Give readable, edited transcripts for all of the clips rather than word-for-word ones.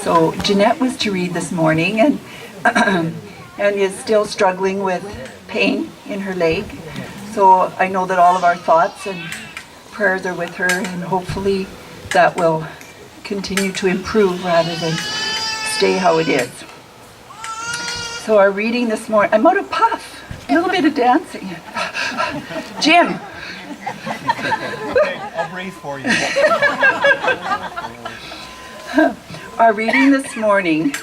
So Jeanette was to read this morning and and is still struggling with pain in her leg. So I know that all of our thoughts and prayers are with her, and hopefully that will continue to improve rather than stay how it is. So our reading this morning, I'm out of puff, a little bit of dancing. Jim. Okay, I'll breathe for you. Our reading this morning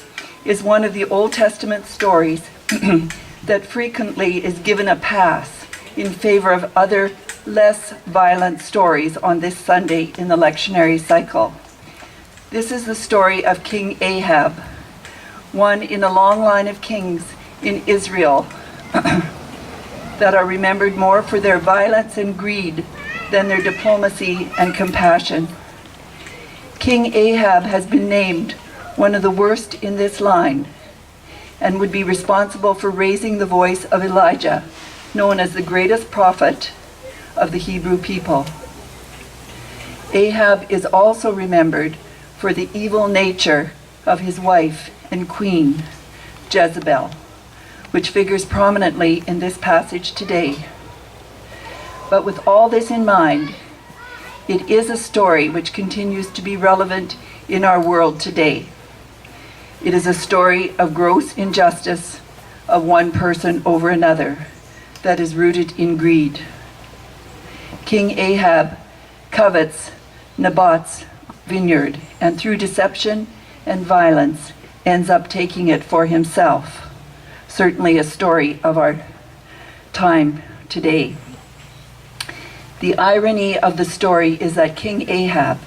is one of the Old Testament stories that frequently is given a pass in favor of other less violent stories on this Sunday in the lectionary cycle. This is the story of King Ahab, one in a long line of kings in Israel that are remembered more for their violence and greed than their diplomacy and compassion. King Ahab has been named one of the worst in this line and would be responsible for raising the voice of Elijah, known as the greatest prophet of the Hebrew people. Ahab is also remembered for the evil nature of his wife and queen, Jezebel, which figures prominently in this passage today. But with all this in mind, it is a story which continues to be relevant in our world today. It is a story of gross injustice of one person over another that is rooted in greed. King Ahab covets Naboth's vineyard and through deception and violence ends up taking it for himself. Certainly a story of our time today. The irony of the story is that King Ahab,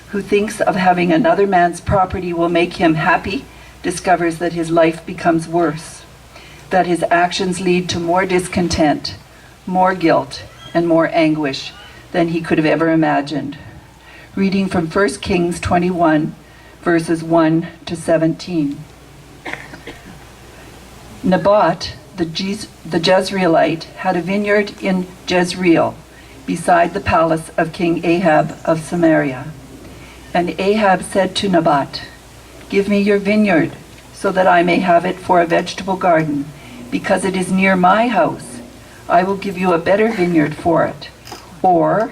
who thinks of having another man's property will make him happy, discovers that his life becomes worse, that his actions lead to more discontent, more guilt, and more anguish than he could have ever imagined. Reading from 1 Kings 21, verses 1 to 17. Naboth, the Jezreelite, had a vineyard in Jezreel, beside the palace of King Ahab of Samaria. And Ahab said to Naboth, "Give me your vineyard, so that I may have it for a vegetable garden, because it is near my house. I will give you a better vineyard for it. Or,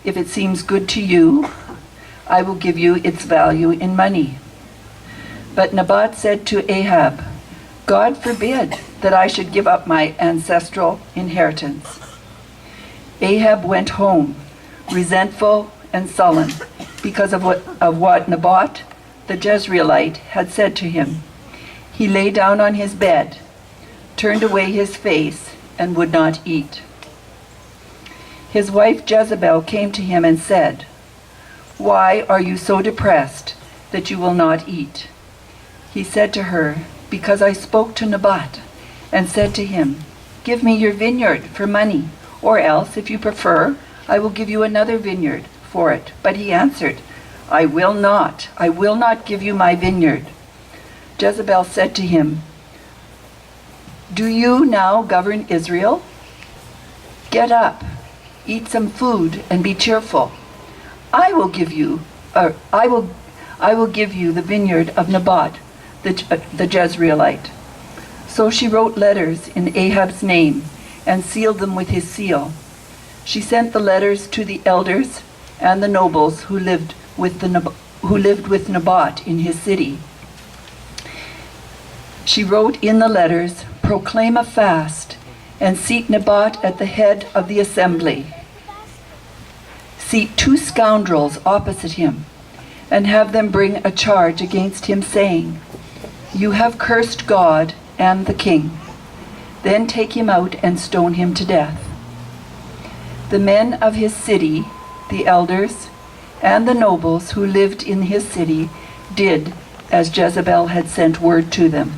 if it seems good to you, I will give you its value in money." But Naboth said to Ahab, "God forbid that I should give up my ancestral inheritance." Ahab went home, resentful and sullen, because of what Naboth, the Jezreelite, had said to him. He lay down on his bed, turned away his face, and would not eat. His wife Jezebel came to him and said, "Why are you so depressed that you will not eat?" He said to her, "Because I spoke to Naboth and said to him, 'Give me your vineyard for money, or else, if you prefer, I will give you another vineyard for it.' But he answered, 'I will not give you my vineyard.' Jezebel said to him, 'Do you now govern Israel? Get up, eat some food, and be cheerful. I will give you the vineyard of Naboth, the Jezreelite.' So she wrote letters in Ahab's name and sealed them with his seal. She sent the letters to the elders and the nobles who lived with Naboth in his city. She wrote in the letters, 'Proclaim a fast and seat Naboth at the head of the assembly. Seat 2 scoundrels opposite him and have them bring a charge against him, saying, 'You have cursed God and the king.' Then take him out and stone him to death." The men of his city, the elders, and the nobles who lived in his city did as Jezebel had sent word to them.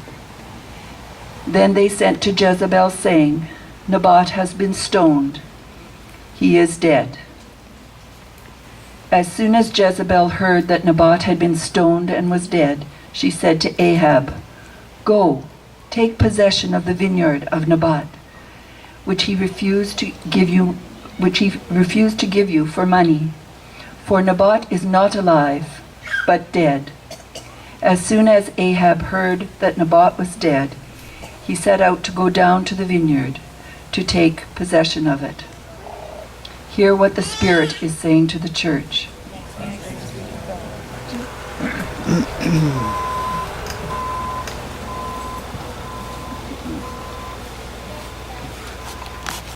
Then they sent to Jezebel, saying, "Naboth has been stoned. He is dead." As soon as Jezebel heard that Naboth had been stoned and was dead, she said to Ahab, "Go, take possession of the vineyard of Naboth, which he refused to give you for money. For Naboth is not alive, but dead. As soon as Ahab heard that Naboth was dead, he set out to go down to the vineyard to take possession of it. Hear what the Spirit is saying to the church.